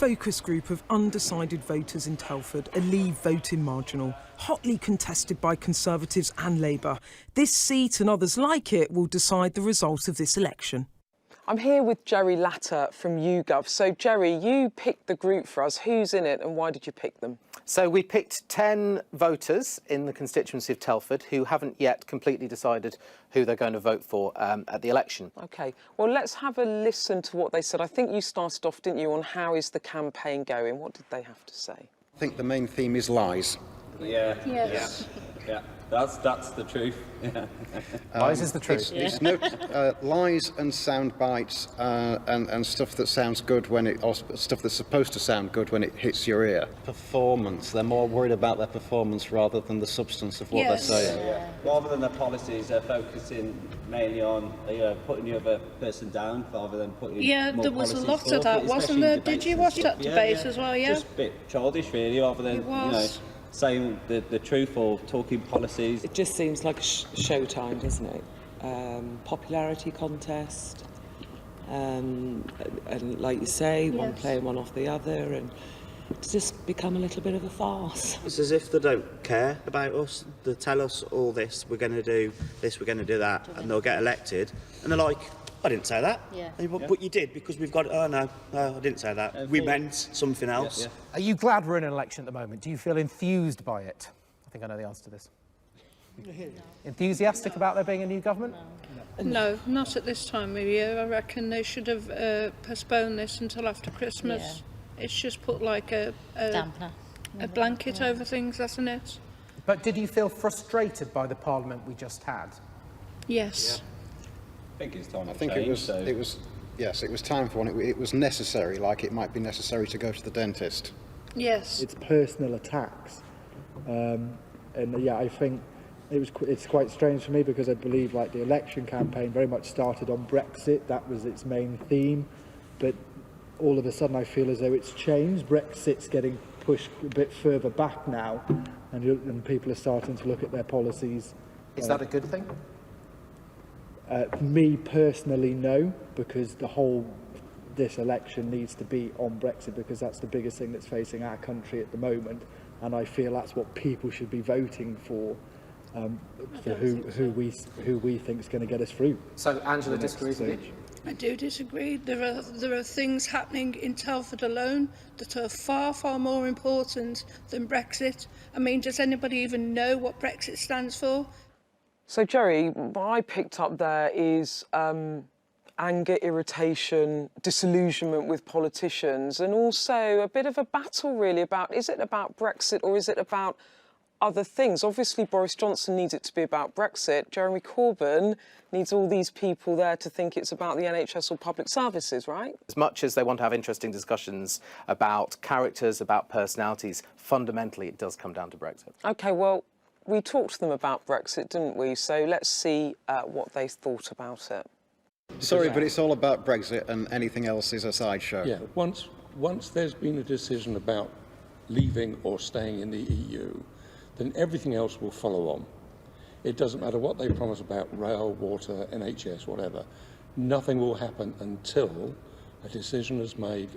focus group of undecided voters in Telford, a Leave voting marginal, hotly contested by Conservatives and Labour. This seat and others like it will decide the result of this election. I'm here with Jerry Latter from YouGov. So, Jerry, you picked the group for us. Who's in it and why did you pick them? So we picked 10 voters in the constituency of Telford who haven't yet completely decided who they're going to vote for at the election. OK, well, let's have a listen to what they said. I think you started off, didn't you, on how is the campaign going? What did they have to say? I think the main theme is lies. Yeah. Yes. Yeah. That's the truth. Yeah. Lies is the truth. It's no, lies and sound bites and stuff that sounds good when it, or stuff that's supposed to sound good when it hits your ear. Performance. They're more worried about their performance rather than the substance of what they're saying. Yeah. Rather than their policies, they're focusing mainly on putting the other person down rather than putting. Yeah, more there was a lot forward, of that, wasn't there? Did you watch that debate as well? Yeah. Just a bit childish, really, rather than saying the truth or talking policies. It just seems like a showtime, doesn't it? Popularity contest, and like you say, one playing one off the other, and it's just become a little bit of a farce. It's as if they don't care about us. They tell us all this, we're going to do this, we're going to do that, and they'll get elected, and they're like, I didn't say that. Yeah. But you did, because we've got, oh no, I didn't say that. We meant something else. Yeah. Are you glad we're in an election at the moment? Do you feel enthused by it? I think I know the answer to this. No. Enthusiastic about there being a new government? No, not at this time of year. I reckon they should have postponed this until after Christmas. Yeah. It's just put like a blanket over things, hasn't it? But did you feel frustrated by the Parliament we just had? Yes. Yeah. I think it's time. I think it was. Yes, it was time for one. It was necessary, like it might be necessary to go to the dentist. Yes. It's personal attacks, and yeah, I think it's quite strange for me because I believe like the election campaign very much started on Brexit. That was its main theme, but all of a sudden I feel as though it's changed. Brexit's getting pushed a bit further back now, and people are starting to look at their policies. Is that a good thing? Me personally, no, because this election needs to be on Brexit because that's the biggest thing that's facing our country at the moment, and I feel that's what people should be voting for who we think is going to get us through. So Angela disagrees with you? I do disagree. There are things happening in Telford alone that are far, far more important than Brexit. I mean, does anybody even know what Brexit stands for? So, Jerry, what I picked up there is anger, irritation, disillusionment with politicians, and also a bit of a battle, really, about, is it about Brexit or is it about other things? Obviously, Boris Johnson needs it to be about Brexit. Jeremy Corbyn needs all these people there to think it's about the NHS or public services, right? As much as they want to have interesting discussions about characters, about personalities, fundamentally it does come down to Brexit. OK, well, we talked to them about Brexit, didn't we? So let's see what they thought about it. Sorry, but it's all about Brexit and anything else is a sideshow. Yeah, once there's been a decision about leaving or staying in the EU, then everything else will follow on. It doesn't matter what they promise about rail, water, NHS, whatever. Nothing will happen until a decision is made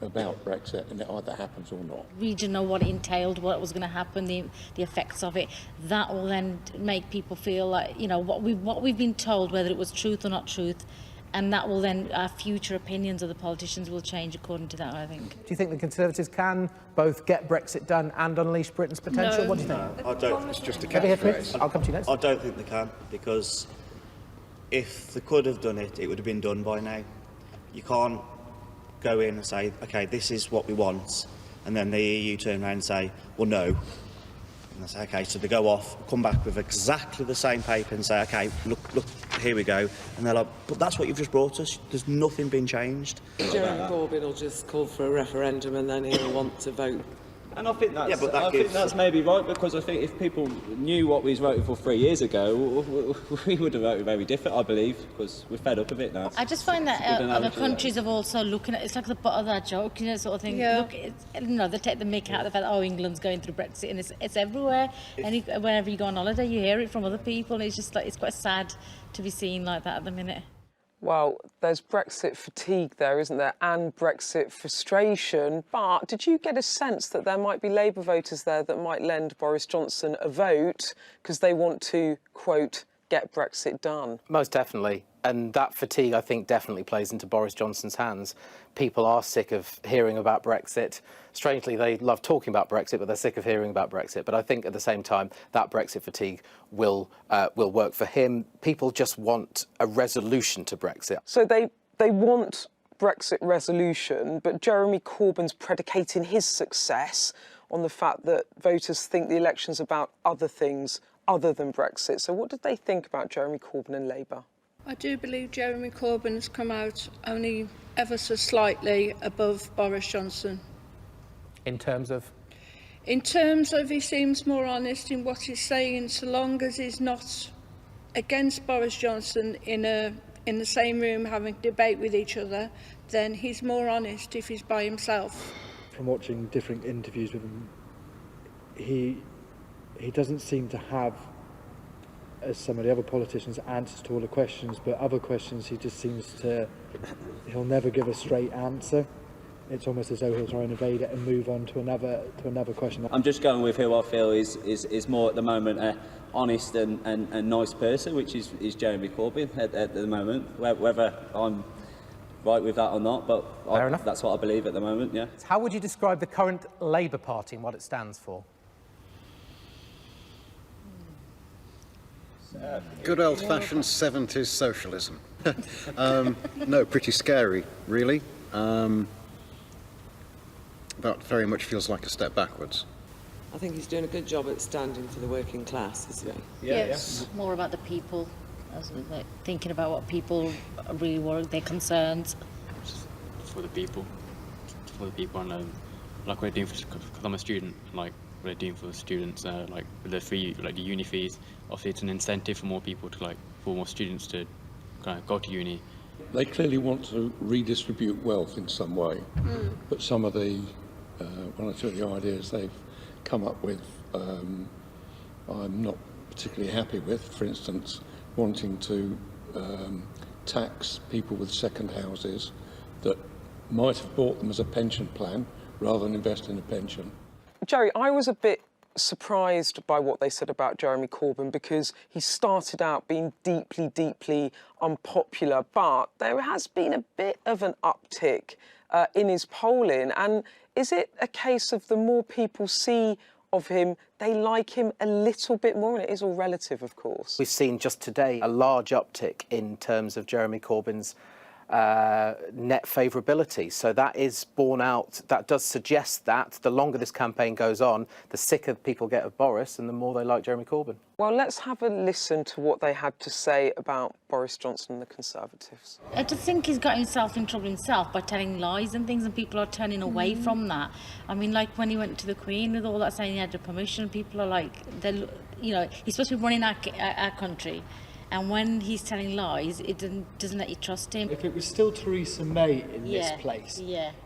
about Brexit, and it either happens or not. We didn't know what it entailed, what was going to happen, the effects of it. That will then make people feel like, you know, what we've been told, whether it was truth or not truth, and that will then, our future opinions of the politicians will change according to that, I think. Do you think the Conservatives can both get Brexit done and unleash Britain's potential? No. What do you think? I don't. It's just a catchphrase. I'll come to you next. I don't think they can, because if they could have done it, it would have been done by now. You can't go in and say, OK, this is what we want, and then the EU turn around and say, well, no. And I say, OK, so they go off, come back with exactly the same paper and say, OK, look, here we go. And they're like, but that's what you've just brought us. There's nothing been changed. Jeremy Corbyn will just call for a referendum and then he'll want to vote. And I think that's maybe right, because I think if people knew what we was voting for 3 years ago, we would have voted very different, I believe, because we're fed up of it now. I just find that other countries have also looking at it's like the butt of that joke, you know, sort of thing. Yeah. Look, they take the mick out of the fact that England's going through Brexit, and it's everywhere. Whenever you go on holiday, you hear it from other people, and it's just like it's quite sad to be seen like that at the minute. Well, there's Brexit fatigue there, isn't there, and Brexit frustration. But did you get a sense that there might be Labour voters there that might lend Boris Johnson a vote because they want to, quote, get Brexit done? Most definitely. And that fatigue, I think, definitely plays into Boris Johnson's hands. People are sick of hearing about Brexit. Strangely, they love talking about Brexit, but they're sick of hearing about Brexit. But I think at the same time, that Brexit fatigue will work for him. People just want a resolution to Brexit. So they want Brexit resolution, but Jeremy Corbyn's predicating his success on the fact that voters think the election's about other things other than Brexit. So what did they think about Jeremy Corbyn and Labour? I do believe Jeremy Corbyn has come out only ever so slightly above Boris Johnson. In terms of? In terms of he seems more honest in what he's saying, so long as he's not against Boris Johnson in the same room having a debate with each other, then he's more honest if he's by himself. From watching different interviews with him, he doesn't seem to have, as some of the other politicians, answers to all the questions, but other questions he just seems to, he'll never give a straight answer. It's almost as though he'll try and evade it and move on to another question. I'm just going with who I feel is more at the moment an honest and nice person, which is Jeremy Corbyn at the moment. Whether I'm right with that or not, but that's what I believe at the moment, yeah. How would you describe the current Labour Party and what it stands for? Good old-fashioned 70s socialism. No, pretty scary, really. That very much feels like a step backwards. I think he's doing a good job at standing for the working class, isn't he? Yes. More about the people, like, thinking about what people really worry, their concerns. Just for the people, and like what they're doing because I'm a student, like what they're doing for the students, like with the free, like the uni fees. Obviously, it's an incentive for more people to for more students to kind of go to uni. They clearly want to redistribute wealth in some way, but some of the one or two of the ideas they've come up with, I'm not particularly happy with. For instance, wanting to tax people with second houses that might have bought them as a pension plan rather than invest in a pension. Jerry, I was a bit surprised by what they said about Jeremy Corbyn because he started out being deeply, deeply unpopular, but there has been a bit of an uptick in his polling. And is it a case of the more people see of him, they like him a little bit more? And it is all relative, of course. We've seen just today a large uptick in terms of Jeremy Corbyn's net favourability. So that is borne out, that does suggest that the longer this campaign goes on, the sicker people get of Boris and the more they like Jeremy Corbyn. Well, let's have a listen to what they had to say about Boris Johnson and the Conservatives. I just think he's got himself in trouble himself by telling lies and things, and people are turning away from that. I mean, like when he went to the Queen with all that saying he had the permission, people are like, he's supposed to be running our country. And when he's telling lies, it doesn't let you trust him. If it was still Theresa May in this place,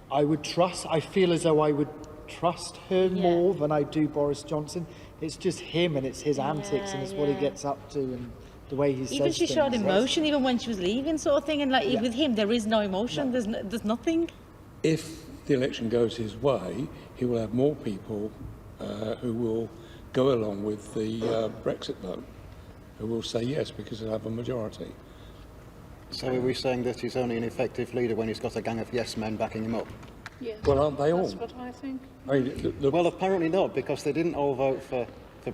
I feel as though I would trust her more than I do Boris Johnson. It's just him and it's his antics and it's what he gets up to and the way he says things. Even she showed emotion even when she was leaving, sort of thing. And like with him, there is no emotion. No. There's nothing. If the election goes his way, he will have more people who will go along with the Brexit vote, who will say yes because he'll have a majority. So are we saying that he's only an effective leader when he's got a gang of yes men backing him up? Yes. Well, aren't they all? That's what I think. I mean, well, apparently not, because they didn't all vote for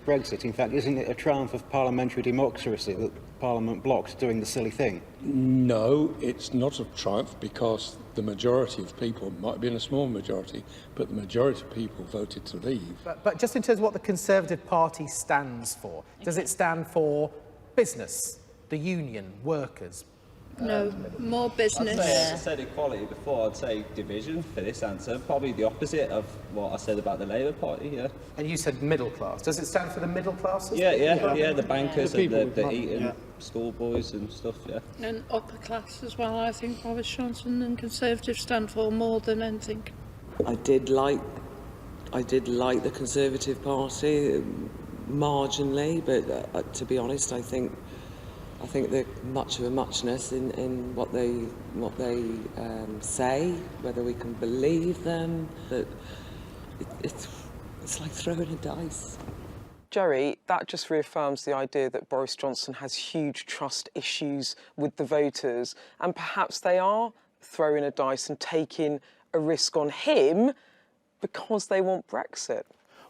Brexit. In fact, isn't it a triumph of parliamentary democracy that Parliament blocked doing the silly thing? No, it's not a triumph because the majority of people, might have been a small majority, but the majority of people voted to leave. But just in terms of what the Conservative Party stands for, does it stand for business, the union, workers? No, more business. I said equality before, I'd say division for this answer. Probably the opposite of what I said about the Labour Party, yeah. And you said middle class. Does it stand for the middle classes? Yeah, the bankers and the Eton schoolboys and stuff, yeah. And upper class as well, I think Boris Johnson and Conservatives stand for more than anything. I did like the Conservative Party marginally, but to be honest, I think I think they're much of a muchness in what they say, whether we can believe them. That it's like throwing a dice. Jerry, that just reaffirms the idea that Boris Johnson has huge trust issues with the voters, and perhaps they are throwing a dice and taking a risk on him because they want Brexit.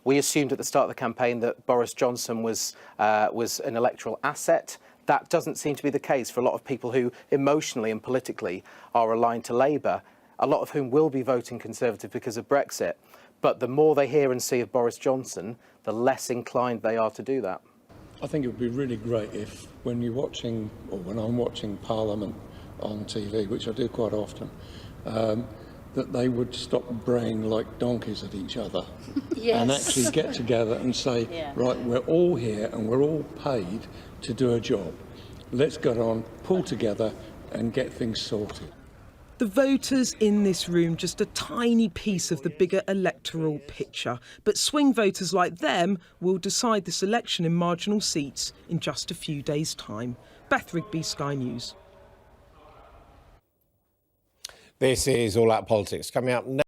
We assumed at the start of the campaign that Boris Johnson was an electoral asset. That doesn't seem to be the case for a lot of people who emotionally and politically are aligned to Labour, a lot of whom will be voting Conservative because of Brexit. But the more they hear and see of Boris Johnson, the less inclined they are to do that. I think it would be really great if, when you're watching, or when I'm watching Parliament on TV, which I do quite often, that they would stop braying like donkeys at each other. Yes. And actually get together and say, right, we're all here and we're all paid to do a job. Let's get on, pull together and get things sorted. The voters in this room, just a tiny piece of the bigger electoral picture. But swing voters like them will decide this election in marginal seats in just a few days' time. Beth Rigby, Sky News. This is All Out Politics. Coming up next.